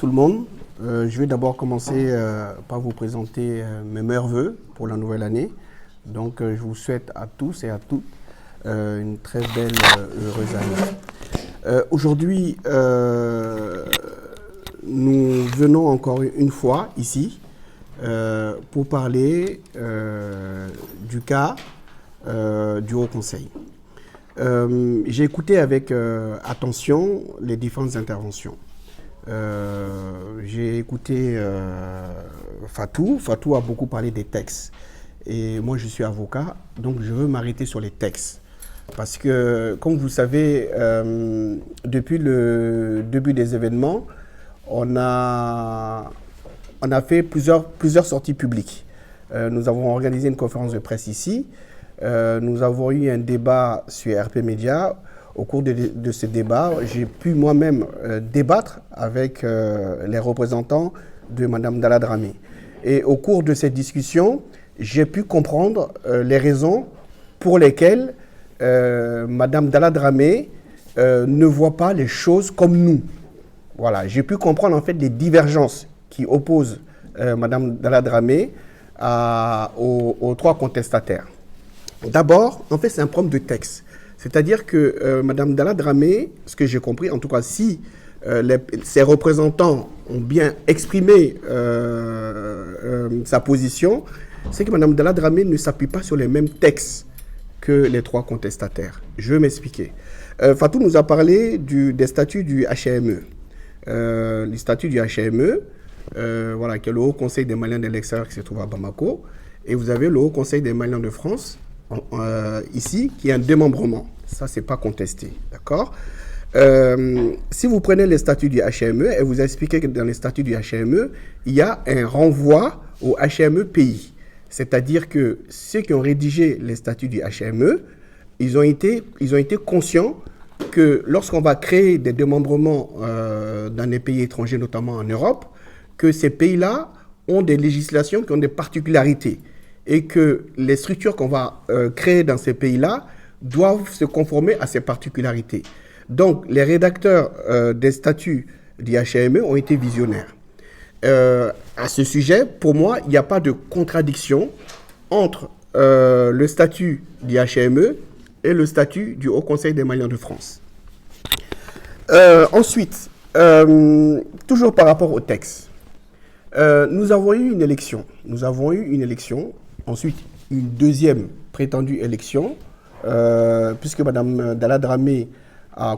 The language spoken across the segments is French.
tout le monde. Je vais d'abord commencer par vous présenter mes meilleurs vœux pour la nouvelle année. Donc, je vous souhaite à tous et à toutes une très belle, heureuse année. Aujourd'hui, nous venons encore une fois ici pour parler du cas du Haut Conseil. J'ai écouté avec attention les différentes interventions. J'ai écouté Fatou. Fatou a beaucoup parlé des textes. Et moi, je suis avocat, donc je veux m'arrêter sur les textes. Parce que, comme vous savez, depuis le début des événements, on a fait plusieurs sorties publiques. Nous avons organisé une conférence de presse ici. Nous avons eu un débat sur RP Média. Au cours de ce débat, j'ai pu moi-même débattre avec les représentants de Mme Dalla Dramé. Et au cours de cette discussion, j'ai pu comprendre les raisons pour lesquelles Mme Dalla Dramé ne voit pas les choses comme nous. Voilà, j'ai pu comprendre en fait les divergences qui opposent Mme Dalla Dramé aux trois contestataires. D'abord, en fait, c'est un problème de texte. C'est-à-dire que Mme Dalla Dramé, ce que j'ai compris, en tout cas, si ses représentants ont bien exprimé sa position, c'est que Mme Dalla Dramé ne s'appuie pas sur les mêmes textes que les trois contestataires. Je vais m'expliquer. Fatou nous a parlé des statuts du HME. Les statuts du HME, voilà, qui est le Haut Conseil des Maliens de l'extérieur qui se trouve à Bamako. Et vous avez le Haut Conseil des Maliens de France, ici, qui est un démembrement. Ça, c'est pas contesté, d'accord? Si vous prenez les statuts du HME, et vous expliquez que dans les statuts du HME, il y a un renvoi au HME pays. C'est-à-dire que ceux qui ont rédigé les statuts du HME, ils ont été conscients que lorsqu'on va créer des démembrements dans des pays étrangers, notamment en Europe, que ces pays-là ont des législations qui ont des particularités et que les structures qu'on va créer dans ces pays-là doivent se conformer à ces particularités. Donc, les rédacteurs des statuts du HME ont été visionnaires. À ce sujet, pour moi, il n'y a pas de contradiction entre le statut du HME et le statut du Haut Conseil des Maliens de France. Ensuite, toujours par rapport au texte, nous avons eu une élection. Ensuite une deuxième prétendue élection, puisque Mme Dalla Dramé a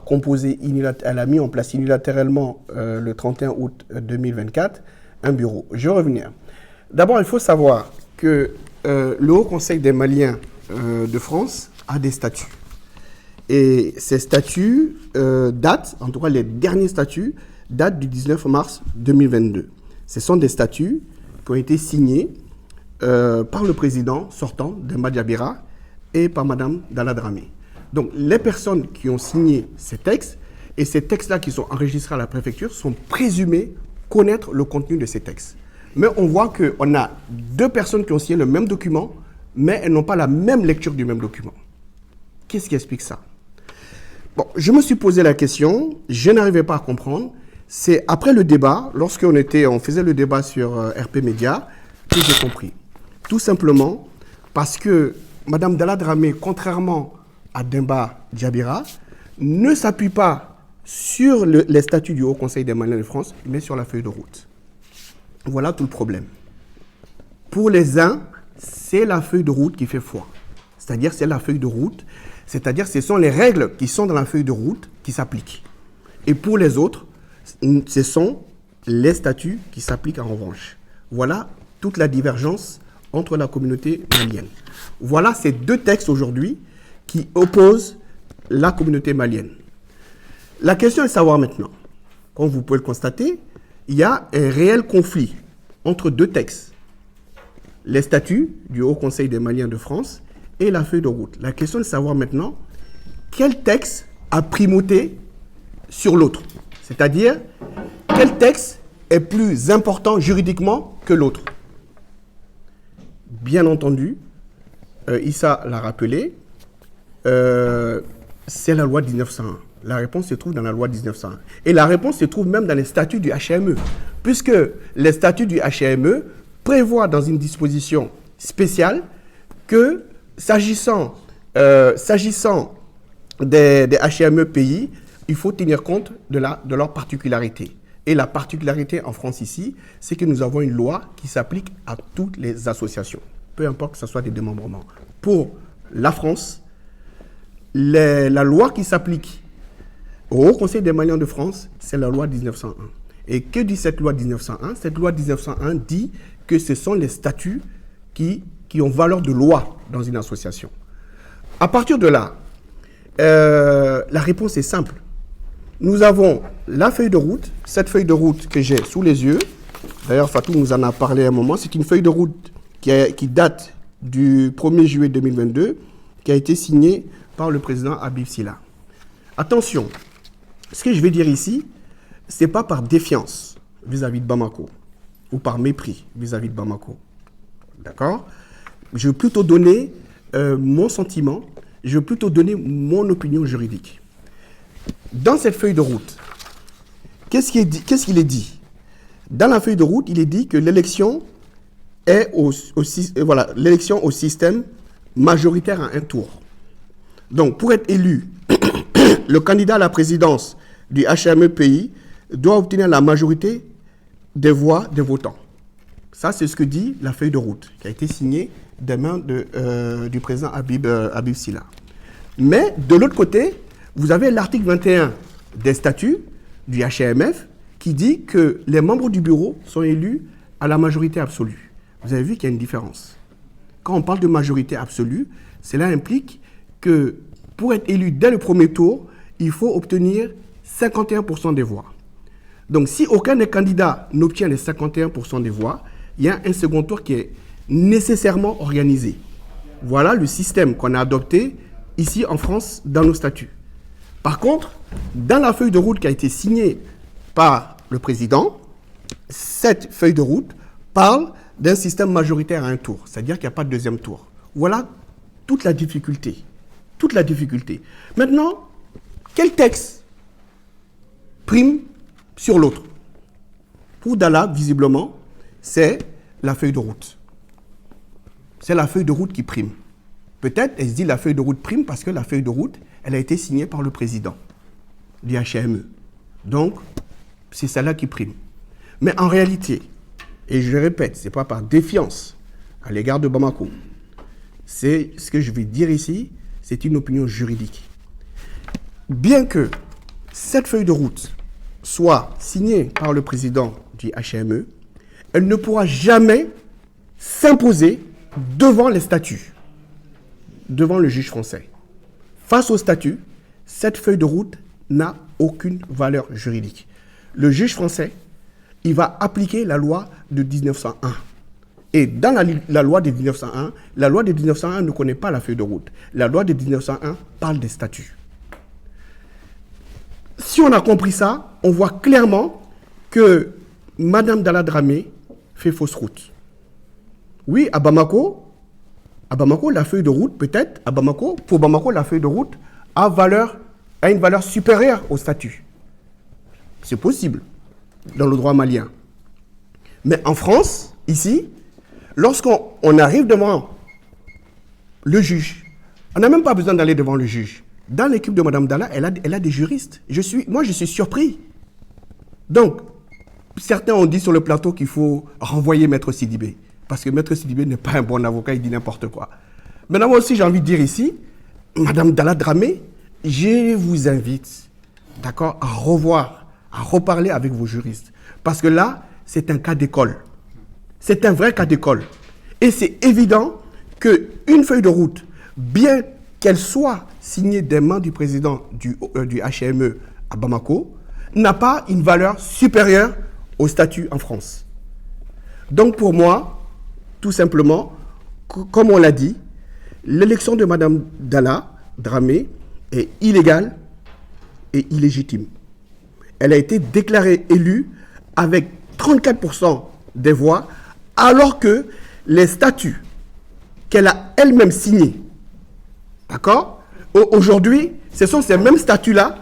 mis en place unilatéralement le 31 août 2024 un bureau. Je vais revenir. D'abord, il faut savoir que le Haut Conseil des Maliens de France a des statuts. Et ces statuts datent, en tout cas les derniers statuts, datent du 19 mars 2022. Ce sont des statuts qui ont été signés par le président sortant, Demba Diabira, et par Mme Dalla Dramé. Donc, les personnes qui ont signé ces textes, et ces textes-là qui sont enregistrés à la préfecture, sont présumés connaître le contenu de ces textes. Mais on voit qu'on a deux personnes qui ont signé le même document, mais elles n'ont pas la même lecture du même document. Qu'est-ce qui explique ça? Bon, je me suis posé la question, je n'arrivais pas à comprendre. C'est après le débat, lorsqu'on faisait le débat sur RP Média, que j'ai compris. Tout simplement parce que Mme Dalla Dramé, contrairement à Demba Diabira, ne s'appuie pas sur les statuts du Haut Conseil des Maliens de France, mais sur la feuille de route. Voilà tout le problème. Pour les uns, c'est la feuille de route qui fait foi. C'est-à-dire, c'est la feuille de route, c'est-à-dire, ce sont les règles qui sont dans la feuille de route qui s'appliquent. Et pour les autres, ce sont les statuts qui s'appliquent en revanche. Voilà toute la divergence entre la communauté malienne. Voilà ces deux textes aujourd'hui qui opposent la communauté malienne. La question est de savoir maintenant, comme vous pouvez le constater, il y a un réel conflit entre deux textes. Les statuts du Haut Conseil des Maliens de France et la feuille de route. La question est de savoir maintenant quel texte a primauté sur l'autre. C'est-à-dire, quel texte est plus important juridiquement que l'autre. Bien entendu, Issa l'a rappelé, c'est la loi de 1901. La réponse se trouve dans la loi 1901. Et la réponse se trouve même dans les statuts du HME, puisque les statuts du HME prévoient dans une disposition spéciale que s'agissant des HME pays, il faut tenir compte de leur particularité. Et la particularité en France ici, c'est que nous avons une loi qui s'applique à toutes les associations, peu importe que ce soit des démembrements. Pour la France, la loi qui s'applique au Haut Conseil des Maliens de France, c'est la loi 1901. Et que dit cette loi 1901? Cette loi 1901 dit que ce sont les statuts qui ont valeur de loi dans une association. À partir de là, la réponse est simple. Nous avons la feuille de route, cette feuille de route que j'ai sous les yeux. D'ailleurs, Fatou nous en a parlé à un moment. C'est une feuille de route qui date du 1er juillet 2022, qui a été signée par le président Habib Silla. Attention, ce que je vais dire ici, ce n'est pas par défiance vis-à-vis de Bamako ou par mépris vis-à-vis de Bamako. D'accord? Je vais plutôt donner mon sentiment, je vais plutôt donner mon opinion juridique. Dans cette feuille de route, qu'est-ce qu'il est dit? Dans la feuille de route, il est dit que l'élection est l'élection au système majoritaire à un tour. Donc, pour être élu, le candidat à la présidence du HME pays doit obtenir la majorité des voix des votants. Ça, c'est ce que dit la feuille de route, qui a été signée des mains du président Habib Silla. Mais, de l'autre côté, vous avez l'article 21 des statuts du HMF qui dit que les membres du bureau sont élus à la majorité absolue. Vous avez vu qu'il y a une différence. Quand on parle de majorité absolue, cela implique que pour être élu dès le premier tour, il faut obtenir 51% des voix. Donc si aucun des candidats n'obtient les 51% des voix, il y a un second tour qui est nécessairement organisé. Voilà le système qu'on a adopté ici en France dans nos statuts. Par contre, dans la feuille de route qui a été signée par le président, cette feuille de route parle d'un système majoritaire à un tour, c'est-à-dire qu'il n'y a pas de deuxième tour. Voilà toute la difficulté. Toute la difficulté. Maintenant, quel texte prime sur l'autre? Pour Dalla, visiblement, c'est la feuille de route. C'est la feuille de route qui prime. Peut-être, elle se dit la feuille de route prime parce que la feuille de route, elle a été signée par le président du HME. Donc, c'est celle-là qui prime. Mais en réalité, et je le répète, ce n'est pas par défiance à l'égard de Bamako. C'est ce que je vais dire ici, c'est une opinion juridique. Bien que cette feuille de route soit signée par le président du HME, elle ne pourra jamais s'imposer devant les statuts, devant le juge français. Face au statut, cette feuille de route n'a aucune valeur juridique. Le juge français, il va appliquer la loi de 1901. Et dans la loi de 1901, la loi de 1901 ne connaît pas la feuille de route. La loi de 1901 parle des statuts. Si on a compris ça, on voit clairement que Madame Dalla Dramé fait fausse route. Oui, à Bamako, la feuille de route, peut-être, pour Bamako, la feuille de route a une valeur supérieure au statut. C'est possible dans le droit malien. Mais en France, ici, lorsqu'on arrive devant le juge, on n'a même pas besoin d'aller devant le juge. Dans l'équipe de Mme Dalla, elle a des juristes. Moi, je suis surpris. Donc, certains ont dit sur le plateau qu'il faut renvoyer Maître Sidibé. Parce que Maître Sidibé n'est pas un bon avocat, il dit n'importe quoi. Maintenant, moi aussi, j'ai envie de dire ici, Mme Dalla Dramé, je vous invite, d'accord, à reparler avec vos juristes. Parce que là, c'est un cas d'école. C'est un vrai cas d'école. Et c'est évident qu'une feuille de route, bien qu'elle soit signée des mains du président du HME à Bamako, n'a pas une valeur supérieure au statut en France. Donc pour moi, tout simplement, comme on l'a dit, l'élection de Mme Dalla Dramé est illégale et illégitime. Elle a été déclarée élue avec 34% des voix, alors que les statuts qu'elle a elle-même signés, d'accord, aujourd'hui, ce sont ces mêmes statuts-là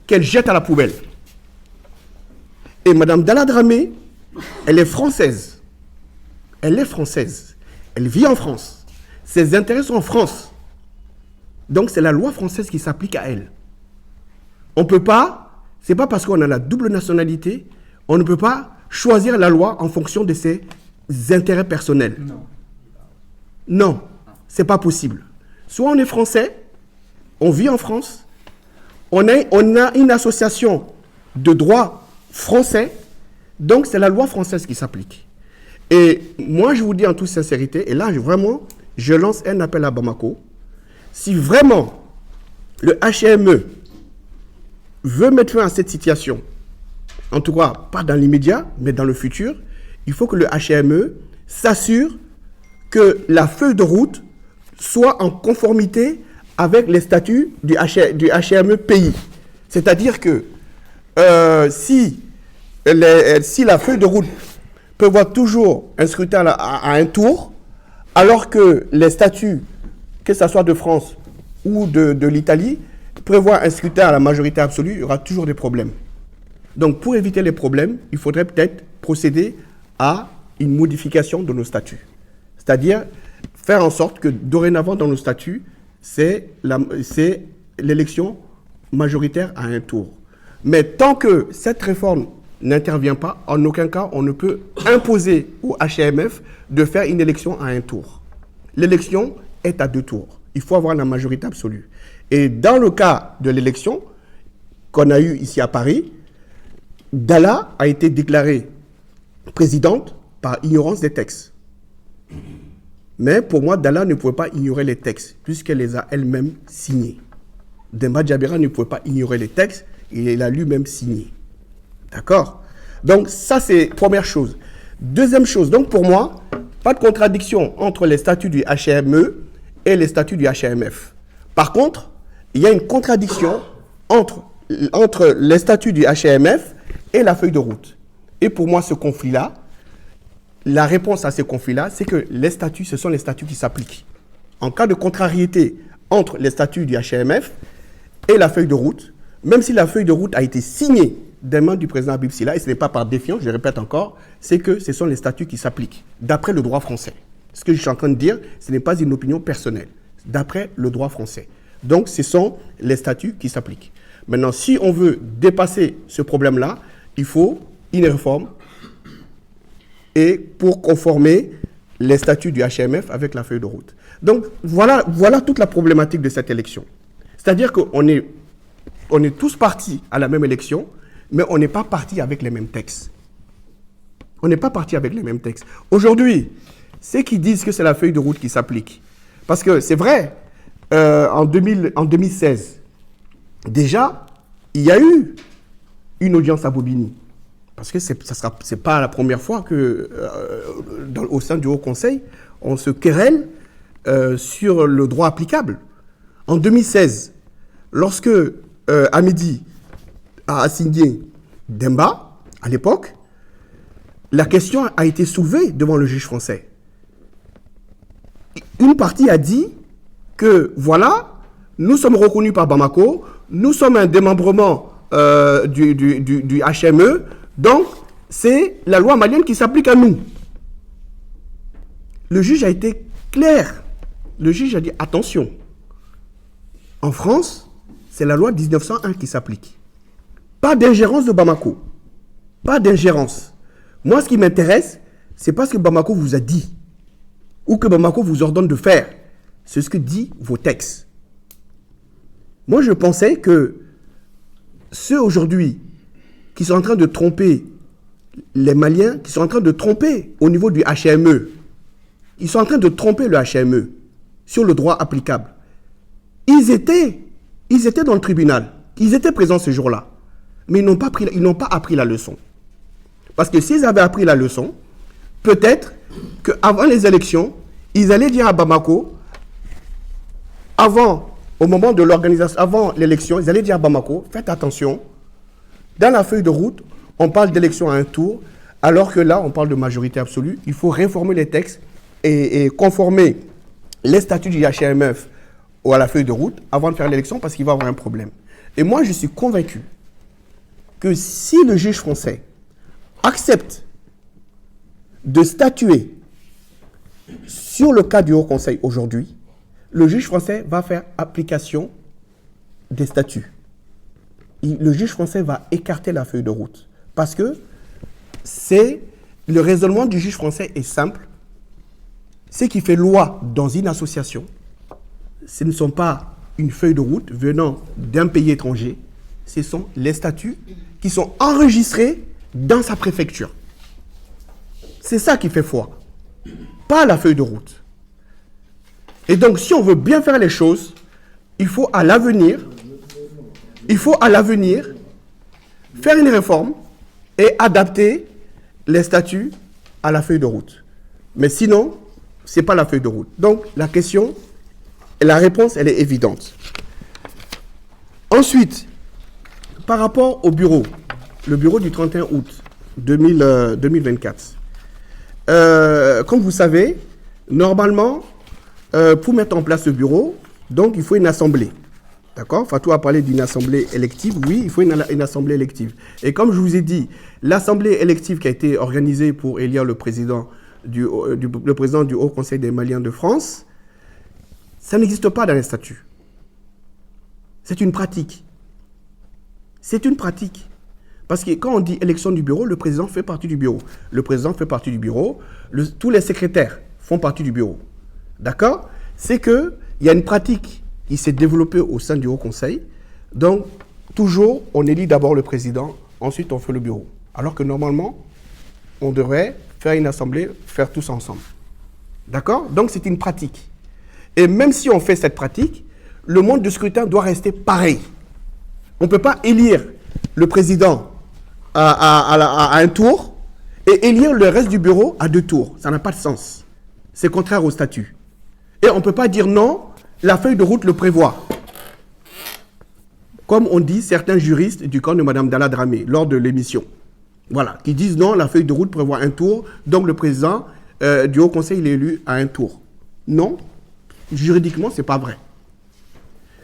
qu'elle jette à la poubelle. Et Mme Dalla Dramé, elle est française. Elle est française. Elle vit en France. Ses intérêts sont en France. Donc c'est la loi française qui s'applique à elle. On ne peut pas, c'est pas parce qu'on a la double nationalité, on ne peut pas choisir la loi en fonction de ses intérêts personnels. Non, c'est pas possible. Soit on est français, on vit en France, on a une association de droit français, donc c'est la loi française qui s'applique. Et moi, je vous dis en toute sincérité, et là, je lance un appel à Bamako. Si vraiment le HME veut mettre fin à cette situation, en tout cas, pas dans l'immédiat, mais dans le futur, il faut que le HME s'assure que la feuille de route soit en conformité avec les statuts du HME pays. C'est-à-dire que si la feuille de route prévoit toujours un scrutin à un tour, alors que les statuts, que ce soit de France ou de l'Italie, prévoient un scrutin à la majorité absolue, il y aura toujours des problèmes. Donc, pour éviter les problèmes, il faudrait peut-être procéder à une modification de nos statuts. C'est-à-dire faire en sorte que dorénavant dans nos statuts, c'est l'élection majoritaire à un tour. Mais tant que cette réforme n'intervient pas, en aucun cas, on ne peut imposer au HMF de faire une élection à un tour. L'élection est à 2 tours. Il faut avoir la majorité absolue. Et dans le cas de l'élection qu'on a eue ici à Paris, Dalla a été déclarée présidente par ignorance des textes. Mais pour moi, Dalla ne pouvait pas ignorer les textes, puisqu'elle les a elle-même signés. Demba Djabira ne pouvait pas ignorer les textes, il a lui-même signé. D'accord? Donc ça, c'est première chose. Deuxième chose, donc pour moi, pas de contradiction entre les statuts du HME et les statuts du HMF. Par contre, il y a une contradiction entre les statuts du HMF et la feuille de route. Et pour moi, ce conflit-là, la réponse à ce conflit-là, c'est que les statuts, ce sont les statuts qui s'appliquent. En cas de contrariété entre les statuts du HMF et la feuille de route, même si la feuille de route a été signée des mains du président Habib Sylla, et ce n'est pas par défiance, je répète encore, c'est que ce sont les statuts qui s'appliquent, d'après le droit français. Ce que je suis en train de dire, ce n'est pas une opinion personnelle, d'après le droit français. Donc, ce sont les statuts qui s'appliquent. Maintenant, si on veut dépasser ce problème-là, il faut une réforme et pour conformer les statuts du HMF avec la feuille de route. Donc, voilà toute la problématique de cette élection. C'est-à-dire qu'on est tous partis à la même élection, mais on n'est pas partis avec les mêmes textes. On n'est pas partis avec les mêmes textes. Aujourd'hui, ceux qui disent que c'est la feuille de route qui s'applique, parce que c'est vrai, en 2016, déjà, il y a eu une audience à Bobigny. Parce que ce n'est pas la première fois que, au sein du Haut Conseil, on se querelle sur le droit applicable. En 2016, lorsque Hamidi a assigné Demba, à l'époque, la question a été soulevée devant le juge français. Une partie a dit que, voilà, nous sommes reconnus par Bamako, nous sommes un démembrement du HME, donc c'est la loi malienne qui s'applique à nous. Le juge a été clair. Le juge a dit, attention, en France, c'est la loi 1901 qui s'applique. Pas d'ingérence de Bamako. Pas d'ingérence. Moi, ce qui m'intéresse, c'est pas ce que Bamako vous a dit ou que Bamako vous ordonne de faire. C'est ce que disent vos textes. Moi, je pensais que ceux aujourd'hui qui sont en train de tromper les Maliens, qui sont en train de tromper au niveau du HME, ils sont en train de tromper le HME sur le droit applicable. Ils étaient dans le tribunal. Ils étaient présents ce jour-là. Mais ils n'ont pas appris la leçon. Parce que s'ils avaient appris la leçon, peut-être qu'avant les élections, ils allaient dire à Bamako, au moment de l'organisation, avant l'élection, ils allaient dire à Bamako, faites attention, dans la feuille de route, on parle d'élection à un tour, alors que là, on parle de majorité absolue. Il faut réformer les textes et conformer les statuts du HMF à la feuille de route avant de faire l'élection parce qu'il va y avoir un problème. Et moi, je suis convaincu que si le juge français accepte de statuer sur le cas du Haut Conseil aujourd'hui, le juge français va faire application des statuts. Le juge français va écarter la feuille de route. Parce que le raisonnement du juge français est simple. Ce qui fait loi dans une association, ce ne sont pas une feuille de route venant d'un pays étranger, ce sont les statuts qui sont enregistrés dans sa préfecture. C'est ça qui fait foi, pas la feuille de route. Et donc, si on veut bien faire les choses, il faut à l'avenir faire une réforme et adapter les statuts à la feuille de route. Mais sinon, ce n'est pas la feuille de route. Donc, la question, et la réponse, elle est évidente. Ensuite, par rapport au bureau, le bureau du 31 août 2024, comme vous savez, normalement, pour mettre en place ce bureau, donc il faut une assemblée. D'accord? Fatou a parlé d'une assemblée élective. Oui, il faut une assemblée élective. Et comme je vous ai dit, l'assemblée élective qui a été organisée pour élire le président du Haut Conseil des Maliens de France, ça n'existe pas dans les statuts. C'est une pratique. C'est une pratique. Parce que quand on dit élection du bureau, le président fait partie du bureau. Le président fait partie du bureau. Tous les secrétaires font partie du bureau. D'accord? C'est qu'il y a une pratique qui s'est développée au sein du Haut Conseil. Donc, toujours, on élit d'abord le président, ensuite on fait le bureau. Alors que normalement, on devrait faire une assemblée, faire tous ensemble. D'accord? Donc, c'est une pratique. Et même si on fait cette pratique, le mode de scrutin doit rester pareil. On ne peut pas élire le président à un tour et élire le reste du bureau à 2 tours. Ça n'a pas de sens. C'est contraire au statut. Et on ne peut pas dire non, la feuille de route le prévoit. Comme on dit certains juristes du camp de Mme Dalla Dramé lors de l'émission. Voilà, qui disent non, la feuille de route prévoit un tour, donc le président du Haut Conseil il est élu à un tour. Non, juridiquement, ce n'est pas vrai.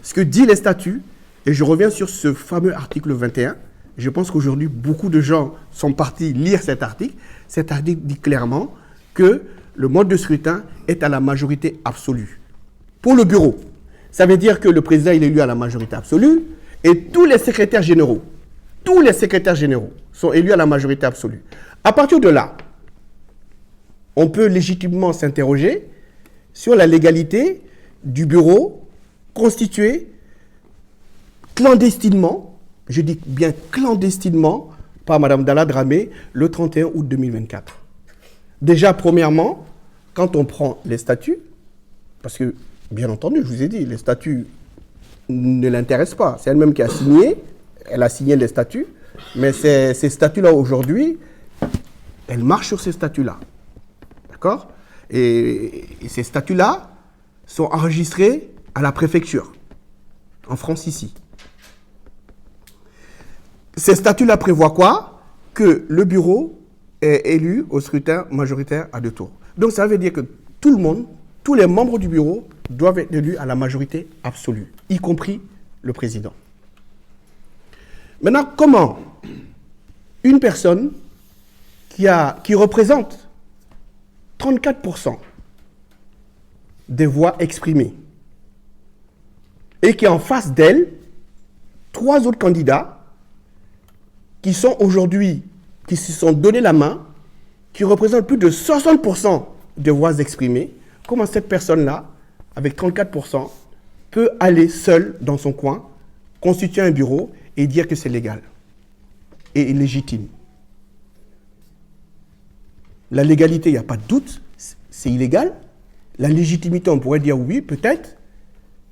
Ce que dit les statuts, et je reviens sur ce fameux article 21, je pense qu'aujourd'hui, beaucoup de gens sont partis lire cet article. Cet article dit clairement que le mode de scrutin est à la majorité absolue. Pour le bureau, ça veut dire que le président il est élu à la majorité absolue et tous les secrétaires généraux sont élus à la majorité absolue. À partir de là, on peut légitimement s'interroger sur la légalité du bureau constitué clandestinement, je dis bien clandestinement, par Mme Dalla Dramé le 31 août 2024. Déjà, premièrement, quand on prend les statuts, parce que, bien entendu, je vous ai dit, les statuts ne l'intéressent pas. C'est elle-même qui a signé, elle a signé les statuts, mais ces statuts-là, aujourd'hui, elle marche sur ces statuts-là. D'accord? Et ces statuts-là sont enregistrés à la préfecture, en France ici. Ces statuts-là prévoient quoi? Que le bureau est élu au scrutin majoritaire à 2 tours. Donc ça veut dire que tout le monde, tous les membres du bureau doivent être élus à la majorité absolue, y compris le président. Maintenant, comment une personne qui représente 34% des voix exprimées et qui est en face d'elle 3 autres candidats qui sont aujourd'hui, qui se sont donné la main, qui représentent plus de 60% des voix exprimées, comment cette personne-là, avec 34%, peut aller seule dans son coin, constituer un bureau et dire que c'est légal et légitime. La légalité, il n'y a pas de doute, c'est illégal. La légitimité, on pourrait dire oui, peut-être,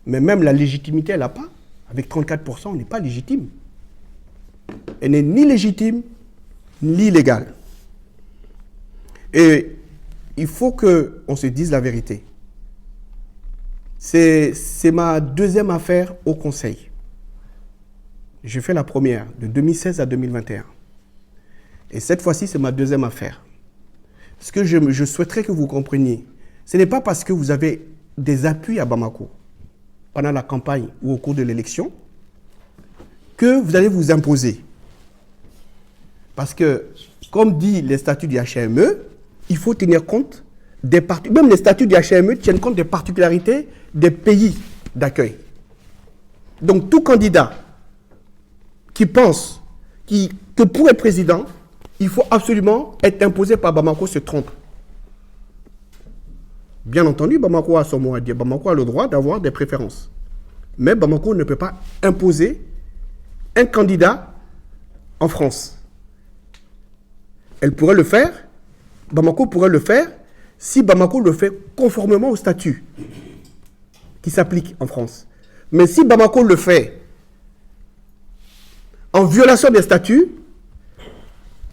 mais même la légitimité, elle n'a pas. Avec 34%, on n'est pas légitime. Elle n'est ni légitime, ni légale. Et il faut qu'on se dise la vérité. C'est ma deuxième affaire au Conseil. J'ai fait la première, de 2016 à 2021. Et cette fois-ci, c'est ma deuxième affaire. Ce que je souhaiterais que vous compreniez, ce n'est pas parce que vous avez des appuis à Bamako, pendant la campagne ou au cours de l'élection, que vous allez vous imposer. Parce que, comme dit les statuts du HME, il faut tenir compte des même les statuts du HME tiennent compte des particularités des pays d'accueil. Donc tout candidat qui pense que pour être président, il faut absolument être imposé par Bamako se trompe. Bien entendu, Bamako a son mot à dire. Bamako a le droit d'avoir des préférences. Mais Bamako ne peut pas imposer un candidat en France. Elle pourrait le faire, Bamako pourrait le faire, si Bamako le fait conformément au statut qui s'applique en France. Mais si Bamako le fait en violation des statuts,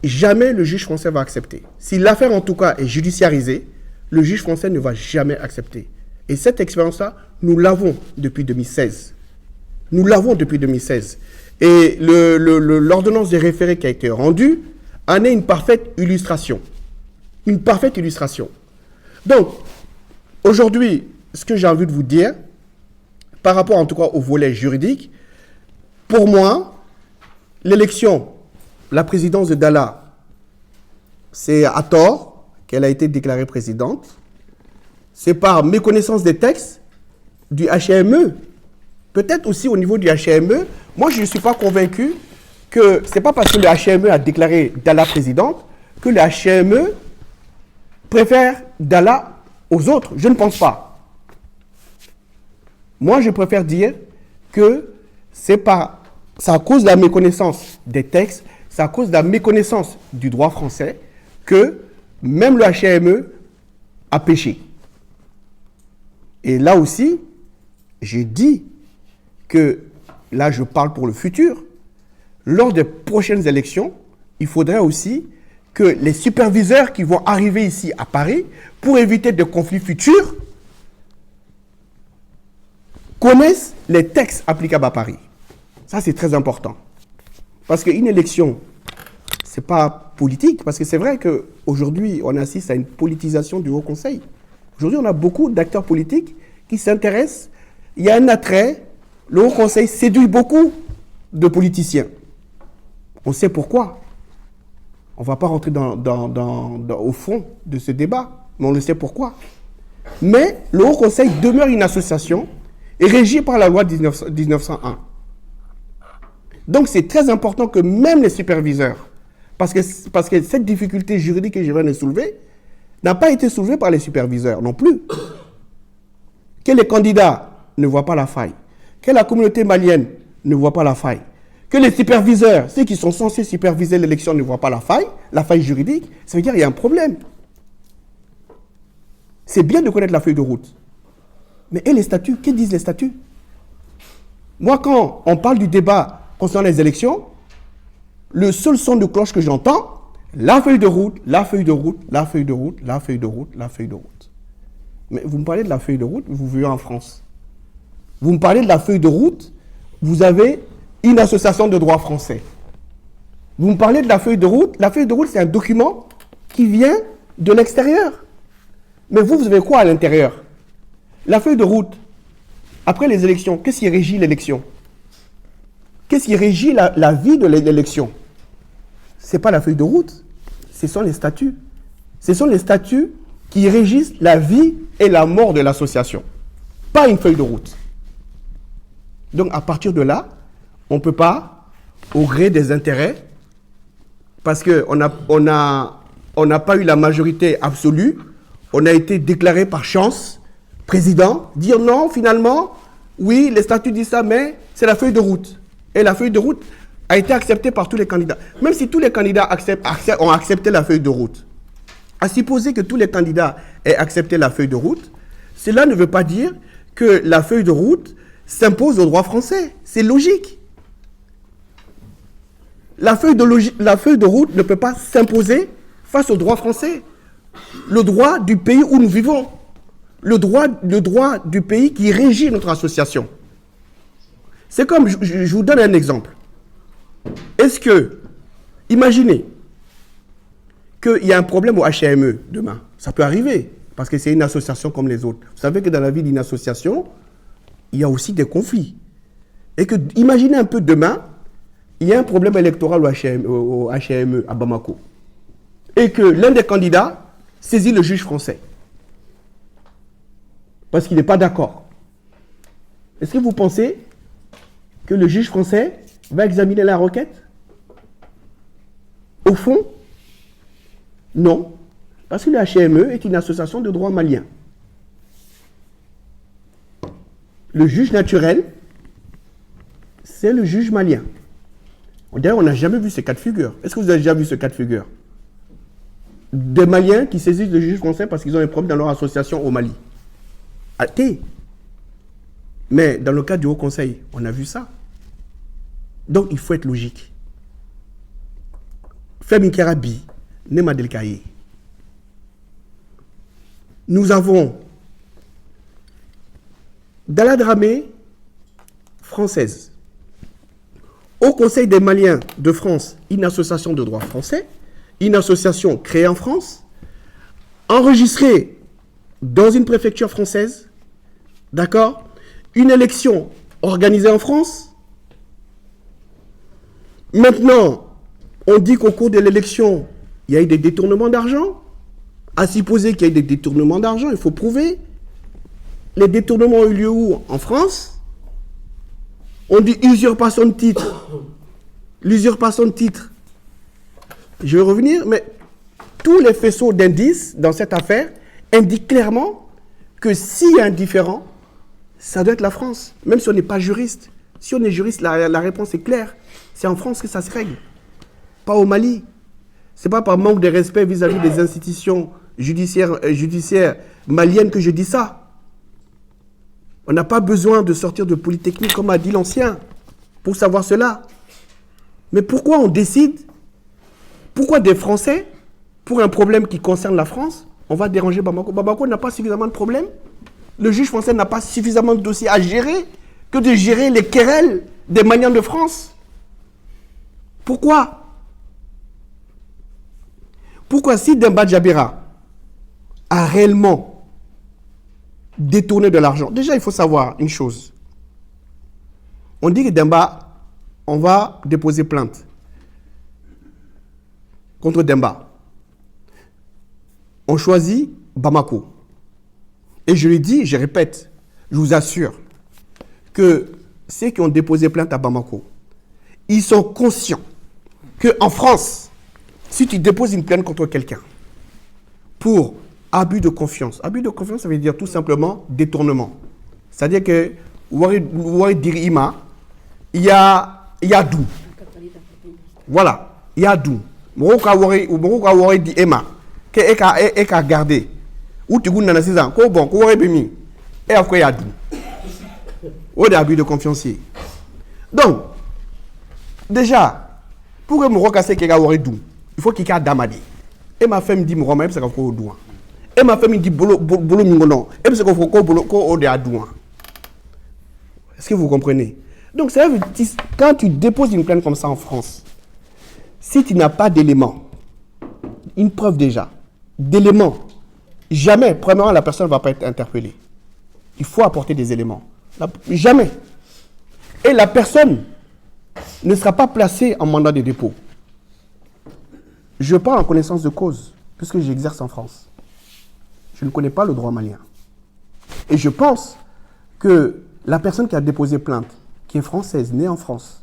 jamais le juge français va accepter. Si l'affaire en tout cas est judiciarisée, le juge français ne va jamais accepter. Et cette expérience-là, nous l'avons depuis 2016. Nous l'avons depuis 2016. Et l'ordonnance des référés qui a été rendue en est une parfaite illustration. Une parfaite illustration. Donc, aujourd'hui, ce que j'ai envie de vous dire, par rapport en tout cas au volet juridique, pour moi, l'élection, la présidence de Dalla, c'est à tort qu'elle a été déclarée présidente. C'est par méconnaissance des textes du HME. Peut-être aussi au niveau du HME. Moi, je ne suis pas convaincu que ce n'est pas parce que le HME a déclaré Dalla présidente que le HME préfère Dalla aux autres. Je ne pense pas. Moi, je préfère dire que c'est à cause de la méconnaissance des textes, c'est à cause de la méconnaissance du droit français que même le HME a péché. Et là aussi, j'ai dit que, là je parle pour le futur, lors des prochaines élections, il faudrait aussi que les superviseurs qui vont arriver ici à Paris, pour éviter des conflits futurs, connaissent les textes applicables à Paris. Ça, c'est très important. Parce qu'une élection, ce n'est pas politique, parce que c'est vrai qu'aujourd'hui, on assiste à une politisation du Haut Conseil. Aujourd'hui, on a beaucoup d'acteurs politiques qui s'intéressent. Il y a un attrait. Le Haut Conseil séduit beaucoup de politiciens. On sait pourquoi. On ne va pas rentrer au fond de ce débat, mais on le sait pourquoi. Mais le Haut Conseil demeure une association et régie par la loi 1901. Donc, c'est très important que même les superviseurs, parce que cette difficulté juridique que je viens de soulever n'a pas été soulevée par les superviseurs non plus. Que les candidats ne voient pas la faille, que la communauté malienne ne voit pas la faille, que les superviseurs, ceux qui sont censés superviser l'élection, ne voient pas la faille juridique, ça veut dire qu'il y a un problème. C'est bien de connaître la feuille de route. Mais et les statuts, que disent les statuts? Moi, quand on parle du débat concernant les élections, le seul son de cloche que j'entends, la feuille de route, la feuille de route, la feuille de route, la feuille de route, la feuille de route. Mais vous me parlez de la feuille de route, vous vivez en France. Vous me parlez de la feuille de route, vous avez une association de droit français. Vous me parlez de la feuille de route, c'est un document qui vient de l'extérieur. Mais vous avez quoi à l'intérieur? La feuille de route, après les élections, qu'est-ce qui régit l'élection? Qu'est-ce qui régit la vie de l'élection? Ce n'est pas la feuille de route, ce sont les statuts. Ce sont les statuts qui régissent la vie et la mort de l'association, pas une feuille de route. Donc à partir de là, on ne peut pas, au gré des intérêts, parce qu'on n'a pas eu la majorité absolue, on a été déclaré par chance, président, dire non, finalement, oui, les statuts disent ça, mais c'est la feuille de route. Et la feuille de route a été acceptée par tous les candidats. Même si tous les candidats ont accepté la feuille de route, à supposer que tous les candidats aient accepté la feuille de route, cela ne veut pas dire que la feuille de route s'impose au droit français. C'est logique. La feuille de route ne peut pas s'imposer face au droit français. Le droit du pays où nous vivons. Le droit du pays qui régit notre association. C'est comme, je vous donne un exemple. Est-ce que, imaginez qu'il y a un problème au HME demain. Ça peut arriver, parce que c'est une association comme les autres. Vous savez que dans la vie d'une association, il y a aussi des conflits. Et que, imaginez un peu demain, il y a un problème électoral au HME à Bamako et que l'un des candidats saisit le juge français parce qu'il n'est pas d'accord. Est-ce que vous pensez que le juge français va examiner la requête? Au fond, non, parce que le HME est une association de droit malien. Le juge naturel, c'est le juge malien. D'ailleurs, on n'a jamais vu ce cas de figure. Est-ce que vous avez déjà vu ce cas de figure? Des Maliens qui saisissent le juge français parce qu'ils ont un problème dans leur association au Mali. Athée. Mais dans le cas du Haut Conseil, on a vu ça. Donc, il faut être logique. Femi Kerabi, Nema Delkaye. Nous avons Dalla Dramé, française. Au Conseil des Maliens de France, une association de droit français, une association créée en France, enregistrée dans une préfecture française, d'accord? Une élection organisée en France. Maintenant, on dit qu'au cours de l'élection, il y a eu des détournements d'argent. À supposer qu'il y ait des détournements d'argent, il faut prouver. Les détournements ont eu lieu où? En France. On dit usurpation de titre. L'usurpation de titre. Je vais revenir, mais tous les faisceaux d'indices dans cette affaire indiquent clairement que s'il y a un différend, ça doit être la France, même si on n'est pas juriste. Si on est juriste, la réponse est claire. C'est en France que ça se règle, pas au Mali. Ce n'est pas par manque de respect vis-à-vis des institutions judiciaires maliennes que je dis ça. On n'a pas besoin de sortir de Polytechnique, comme a dit l'ancien, pour savoir cela. Mais pourquoi on décide, pourquoi des Français, pour un problème qui concerne la France, on va déranger Bamako? Bamako n'a pas suffisamment de problèmes. Le juge français n'a pas suffisamment de dossiers à gérer que de gérer les querelles des Maliens de France. Pourquoi? Pourquoi si Demba Djabira a réellement détourné de l'argent? Déjà, il faut savoir une chose. On dit que Demba, on va déposer plainte contre Demba. On choisit Bamako. Et je le dis, je répète, je vous assure que ceux qui ont déposé plainte à Bamako, ils sont conscients qu'en France, si tu déposes une plainte contre quelqu'un pour abus de confiance, ça veut dire tout simplement détournement. C'est-à-dire que, Wari Dirima, il y a d'où. Voilà, il y a d'où. Moroka Wari di Emma, que Eka gardé. Ou tu gounes dans 6 ans, bon, qu'on aurait béni. Et après, il y a d'où. Ou des abus de confiance. Donc, déjà, pour que Moroka se kega Wari d'où, il faut qu'il y ait damadi. Et ma femme dit Moroka, c'est qu'il faut d'où. Et ma femme dit bolo mingono. Et c'est qu'il faut qu'on de adouan. Est-ce que vous comprenez? Donc, ça veut dire, quand tu déposes une plainte comme ça en France, si tu n'as pas d'éléments, une preuve déjà, d'éléments, jamais, premièrement, la personne ne va pas être interpellée. Il faut apporter des éléments. Jamais. Et la personne ne sera pas placée en mandat de dépôt. Je parle en connaissance de cause, puisque j'exerce en France. Je ne connais pas le droit malien. Et je pense que la personne qui a déposé plainte, qui est française, née en France,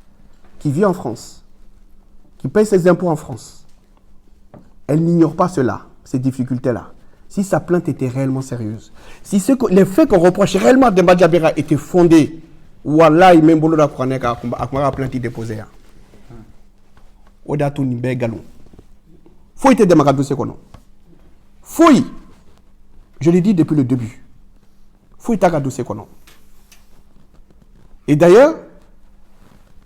qui vit en France, qui paye ses impôts en France, elle n'ignore pas cela, ces difficultés-là. Si sa plainte était réellement sérieuse, si les faits qu'on reproche réellement à Demba Djabira étaient fondés, Wallahi, même bolo da kouane ka akmara plainte déposée. Oda tout ni galon. Faut être démarré dossier kono. Faut. Je l'ai dit depuis le début. Faut être dossier kono. Et d'ailleurs,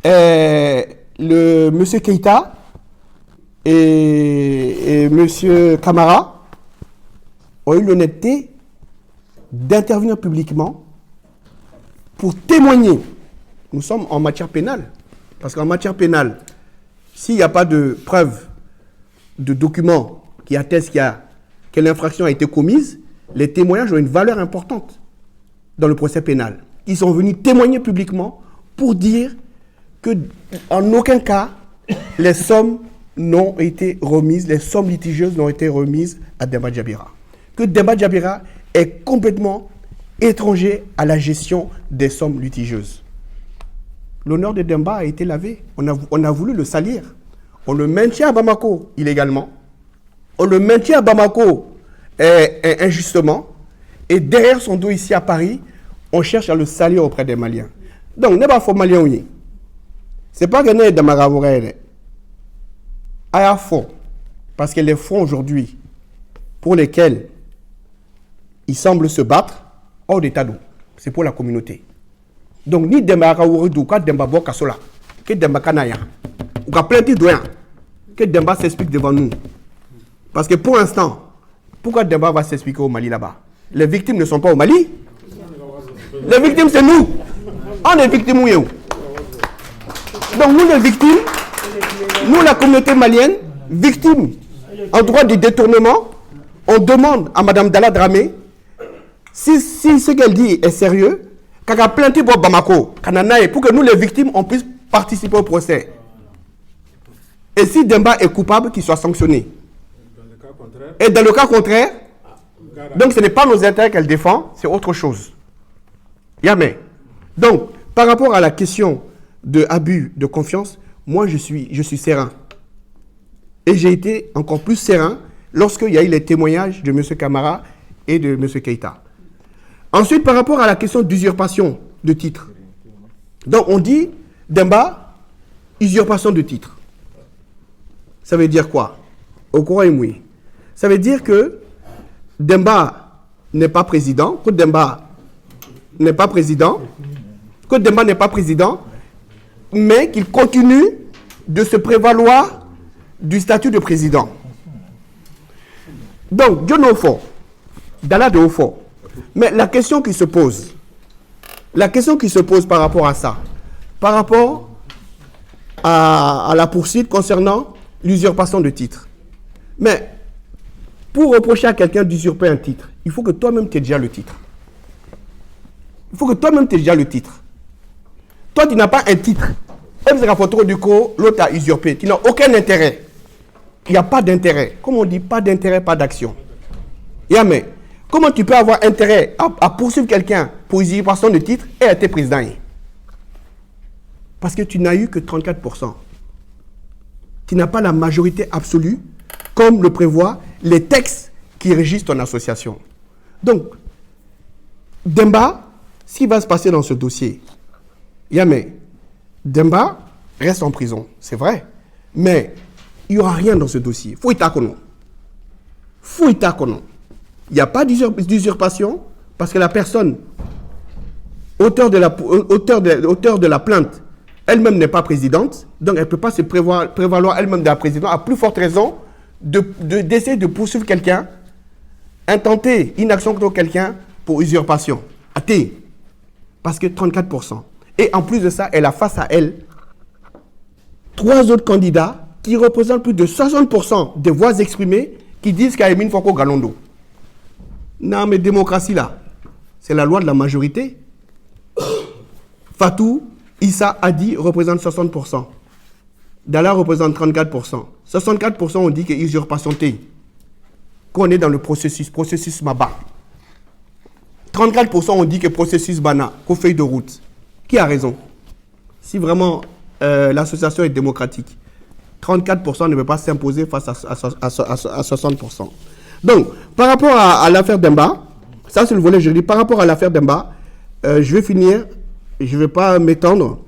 le monsieur Keïta et monsieur Camara ont eu l'honnêteté d'intervenir publiquement pour témoigner. Nous sommes en matière pénale. Parce qu'en matière pénale, s'il n'y a pas de preuve, de documents qui attestent que l'infraction a été commise, les témoignages ont une valeur importante dans le procès pénal. Ils sont venus témoigner publiquement pour dire que en aucun cas, les sommes n'ont été remises, les sommes litigieuses n'ont été remises à Demba Djabira. Que Demba Djabira est complètement étranger à la gestion des sommes litigieuses. L'honneur de Demba a été lavé. On a voulu le salir. On le maintient à Bamako illégalement. On le maintient à Bamako injustement. Et derrière son dos ici à Paris, on cherche à le salir auprès des Maliens. Donc, n'est pas faux Malien, oui. C'est pas que n'est de Maravouré. À fond. Parce que les fonds aujourd'hui, pour lesquels ils semblent se battre, hors d'état d'eau, c'est pour la communauté. Donc, ni Demba Raourdou, que Demba Bokasola, que Demba Kanaya, ou qu'à plein de doyens, que Demba s'explique devant nous. Parce que pour l'instant, pourquoi Demba va s'expliquer au Mali là-bas? Les victimes ne sont pas au Mali. Les victimes, c'est nous. On est victimes où? Donc, nous, les victimes, nous, la communauté malienne, victime en droit de détournement, on demande à Mme Dalla Dramé si ce qu'elle dit est sérieux, qu'elle a plainté pour Bamako, pour que nous, les victimes, on puisse participer au procès. Et si Demba est coupable, qu'il soit sanctionné. Et dans le cas contraire, donc ce n'est pas nos intérêts qu'elle défend, c'est autre chose. Yamé. Donc, par rapport à la question de abus de confiance, moi je suis serein. Et j'ai été encore plus serein lorsqu'il y a eu les témoignages de M. Camara et de M. Keïta. Ensuite, par rapport à la question d'usurpation de titre. Donc, on dit, Demba, usurpation de titre. Ça veut dire quoi? Au courant Imoui. Ça veut dire que Demba n'est pas président, que Demba n'est pas président, mais qu'il continue de se prévaloir du statut de président. Donc, John Ofo, Dalla de Ofo. Mais la question qui se pose par rapport à ça, par rapport à la poursuite concernant l'usurpation de titre. Mais pour reprocher à quelqu'un d'usurper un titre, il faut que toi-même tu aies déjà le titre. Toi, tu n'as pas un titre. L'autre a usurpé. Tu n'as aucun intérêt. Il n'y a pas d'intérêt. Comme on dit, pas d'intérêt, pas d'action. Mais comment tu peux avoir intérêt à poursuivre quelqu'un pour usurpation de titre et être président? Parce que tu n'as eu que 34%. Tu n'as pas la majorité absolue, comme le prévoient les textes qui régissent ton association. Donc, Demba, ce qui va se passer dans ce dossier, Demba reste en prison, c'est vrai, mais il n'y aura rien dans ce dossier. Il n'y a pas d'usurpation parce que la personne, auteur de la plainte, elle-même n'est pas présidente, donc elle ne peut pas se prévaloir elle-même de la présidence, à plus forte raison d'essayer de poursuivre quelqu'un, intenter une action contre quelqu'un pour usurpation. Parce que 34%. Et en plus de ça, elle a face à elle 3 autres candidats qui représentent plus de 60% des voix exprimées qui disent qu'Aimine Foko Galondo. Non, mais démocratie là, c'est la loi de la majorité. Fatou Issa Hadi représente 60%. Dalla représente 34%. 64% on dit que usurpation T. Qu'on est dans le processus Maba. 34% on dit que processus Bana, qu'au feuille de route. Qui a raison? Si vraiment l'association est démocratique, 34% ne peut pas s'imposer face à 60%. Donc, par rapport à l'affaire Demba, ça c'est le volet juridique. Par rapport à l'affaire Demba, je vais finir, je ne vais pas m'étendre.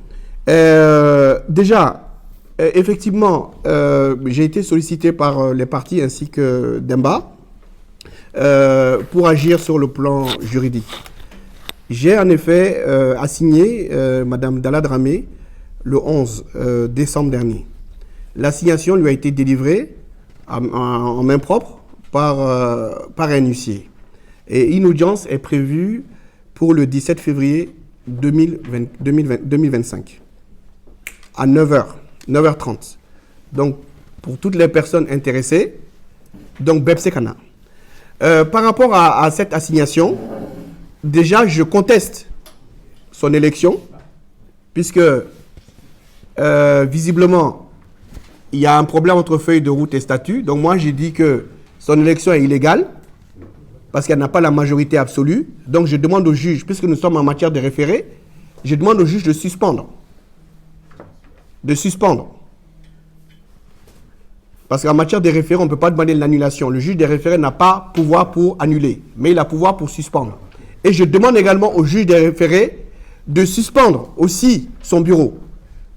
Déjà, effectivement, j'ai été sollicité par les partis ainsi que Demba pour agir sur le plan juridique. J'ai en effet assigné Mme Dalla Dramé le 11 décembre dernier. L'assignation lui a été délivrée en main propre par un huissier. Et une audience est prévue pour le 17 février 2025 à 9h30. Donc, pour toutes les personnes intéressées, donc Bepsekana. Par rapport à cette assignation, déjà, je conteste son élection, puisque visiblement, il y a un problème entre feuille de route et statut. Donc moi, j'ai dit que son élection est illégale parce qu'elle n'a pas la majorité absolue. Donc je demande au juge, puisque nous sommes en matière de référé, je demande au juge de suspendre. De suspendre. Parce qu'en matière de référé, on ne peut pas demander l'annulation. Le juge des référés n'a pas pouvoir pour annuler, mais il a pouvoir pour suspendre. Et je demande également au juge des référés de suspendre aussi son bureau,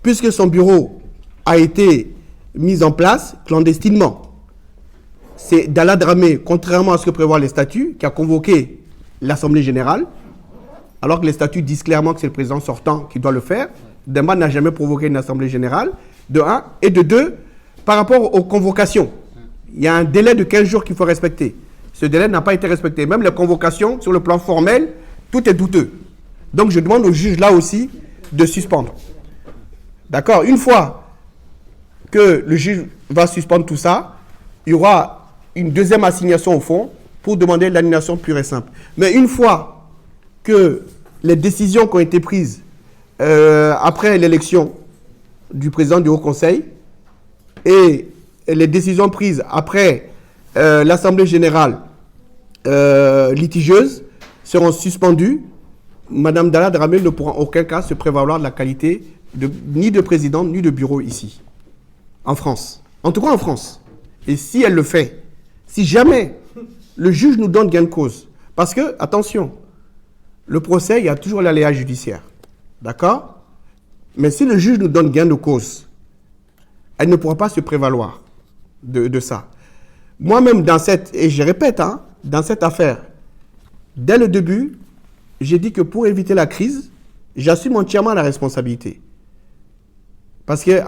puisque son bureau a été mis en place clandestinement. C'est Dalla Dramé, contrairement à ce que prévoient les statuts, qui a convoqué l'Assemblée générale, alors que les statuts disent clairement que c'est le président sortant qui doit le faire. Demba n'a jamais provoqué une Assemblée générale, de un. Et de deux, par rapport aux convocations, il y a un délai de 15 jours qu'il faut respecter. Ce délai n'a pas été respecté. Même les convocations, sur le plan formel, tout est douteux. Donc je demande au juge là aussi de suspendre. D'accord? Une fois que le juge va suspendre tout ça, il y aura une deuxième assignation au fond pour demander l'annulation pure et simple. Mais une fois que les décisions qui ont été prises après l'élection du président du Haut Conseil et les décisions prises après l'Assemblée générale litigieuse seront suspendues, Madame Dalla Dramé ne pourra en aucun cas se prévaloir de la qualité ni de présidente ni de bureau ici, en France. En tout cas en France. Et si elle le fait, si jamais le juge nous donne gain de cause, parce que, attention, le procès, il y a toujours l'aléa judiciaire. D'accord? Mais si le juge nous donne gain de cause, elle ne pourra pas se prévaloir de ça. Moi-même, et je répète, dans cette affaire, dès le début, j'ai dit que pour éviter la crise, j'assume entièrement la responsabilité. Parce que,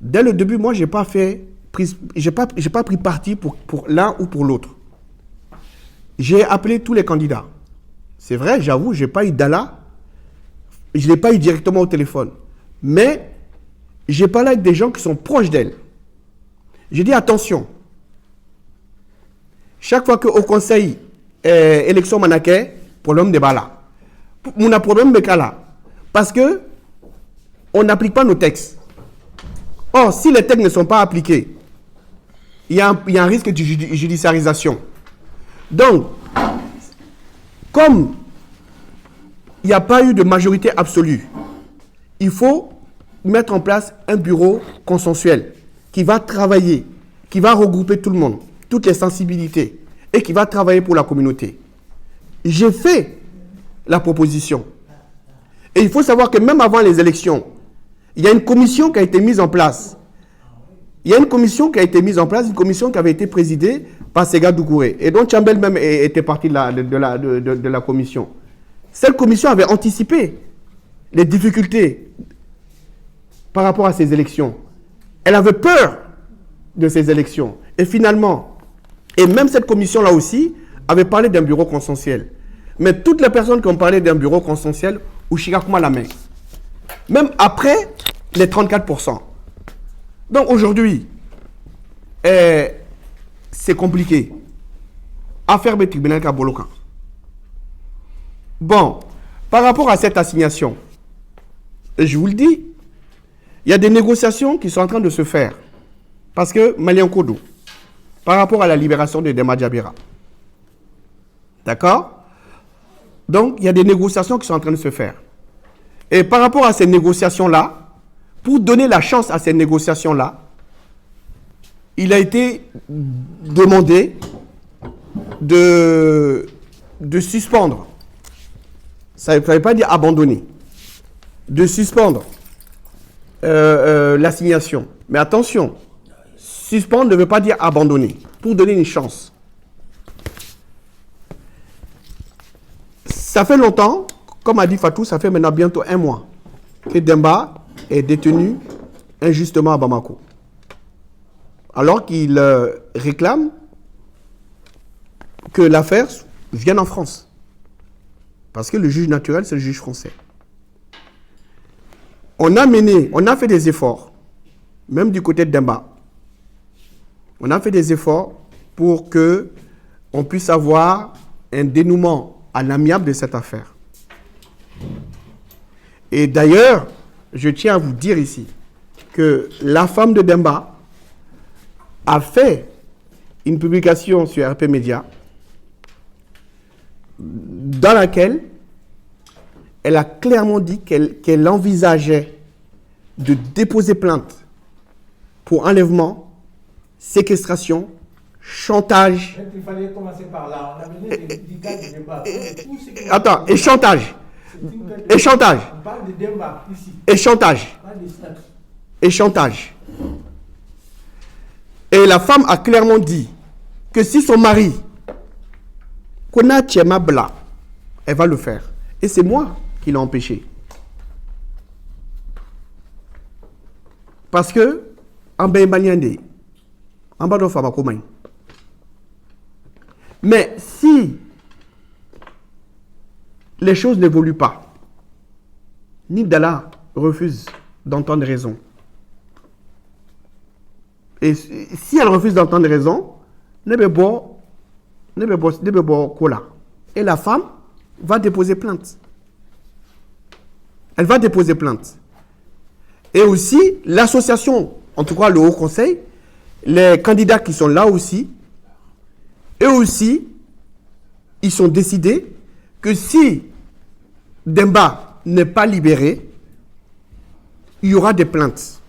dès le début, moi, je n'ai pas pris parti pour l'un ou pour l'autre. J'ai appelé tous les candidats. C'est vrai, j'avoue, je n'ai pas eu Dalla. Je ne l'ai pas eu directement au téléphone. Mais j'ai parlé avec des gens qui sont proches d'elle. J'ai dit attention. Chaque fois qu'au conseil élection manaké, problème de bala. On a problème de là. Parce que on n'applique pas nos textes. Or, si les textes ne sont pas appliqués, il y a un risque de judiciarisation. Donc, comme il n'y a pas eu de majorité absolue, il faut mettre en place un bureau consensuel qui va travailler, qui va regrouper tout le monde, toutes les sensibilités, et qui va travailler pour la communauté. J'ai fait la proposition. Et il faut savoir que même avant les élections, il y a une commission qui a été mise en place. Il y a une commission qui a été mise en place, une commission qui avait été présidée par Sega Doucouré. Et dont Chambel même était partie de la commission. Cette commission avait anticipé les difficultés par rapport à ces élections. Elle avait peur de ces élections. Et finalement, et même cette commission-là aussi, avait parlé d'un bureau consensuel. Mais toutes les personnes qui ont parlé d'un bureau consensuel, Ushigakuma la main. Même après les 34%. Donc aujourd'hui, c'est compliqué. Affaire du tribunal Kaboloka. Bon, par rapport à cette assignation, je vous le dis, il y a des négociations qui sont en train de se faire. Parce que Malien Kodo, par rapport à la libération de Demba Djabira. D'accord? Donc, il y a des négociations qui sont en train de se faire. Et par rapport à ces négociations-là, pour donner la chance à ces négociations-là, il a été demandé de suspendre. Ça ne veut pas dire abandonner. De suspendre l'assignation. Mais attention, suspendre ne veut pas dire abandonner. Pour donner une chance. Ça fait longtemps, comme a dit Fatou, ça fait maintenant bientôt 1 mois que Demba est détenu injustement à Bamako. Alors qu'il réclame que l'affaire vienne en France. Parce que le juge naturel, c'est le juge français. On a fait des efforts, même du côté de Demba. On a fait des efforts pour que on puisse avoir un dénouement à l'amiable de cette affaire. Et d'ailleurs, je tiens à vous dire ici que la femme de Demba a fait une publication sur RP Média dans laquelle elle a clairement dit qu'elle envisageait de déposer plainte pour enlèvement, séquestration, chantage. Il fallait commencer par là. On a mené des cas de débat. Attends, et chantage. Et chantage. On parle de débat ici. Et chantage. Pas de statut. Et chantage. Et la femme a clairement dit que si son mari, Kona Tchema Bla, elle va le faire. Et c'est moi qui l'ai empêché. Parce que, en Baïmaniande, en bas de Famakomaï. Mais si les choses n'évoluent pas, Nidala refuse d'entendre raison. Et si elle refuse d'entendre raison, et la femme va déposer plainte. Elle va déposer plainte. Et aussi, l'association, en tout cas le Haut Conseil, les candidats qui sont là aussi, eux aussi, ils sont décidés que si Demba n'est pas libéré, il y aura des plaintes.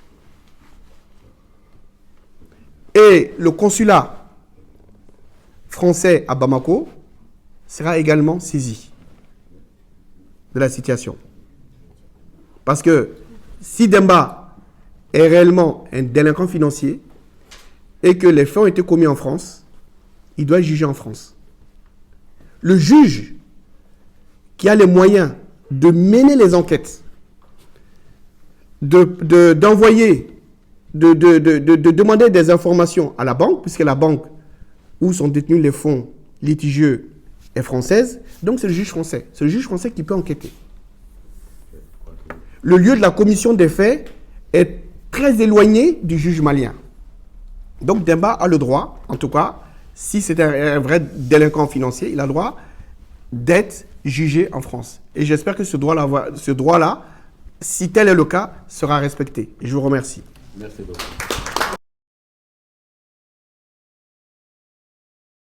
Et le consulat français à Bamako sera également saisi de la situation. Parce que si Demba est réellement un délinquant financier et que les faits ont été commis en France, il doit juger en France. Le juge qui a les moyens de mener les enquêtes, d'envoyer, de demander des informations à la banque, puisque la banque où sont détenus les fonds litigieux est française, donc c'est le juge français. C'est le juge français qui peut enquêter. Le lieu de la commission des faits est très éloigné du juge malien. Donc Demba a le droit, en tout cas, si c'est un vrai délinquant financier, il a le droit d'être jugé en France. Et j'espère que ce droit-là, si tel est le cas, sera respecté. Et je vous remercie. Merci beaucoup.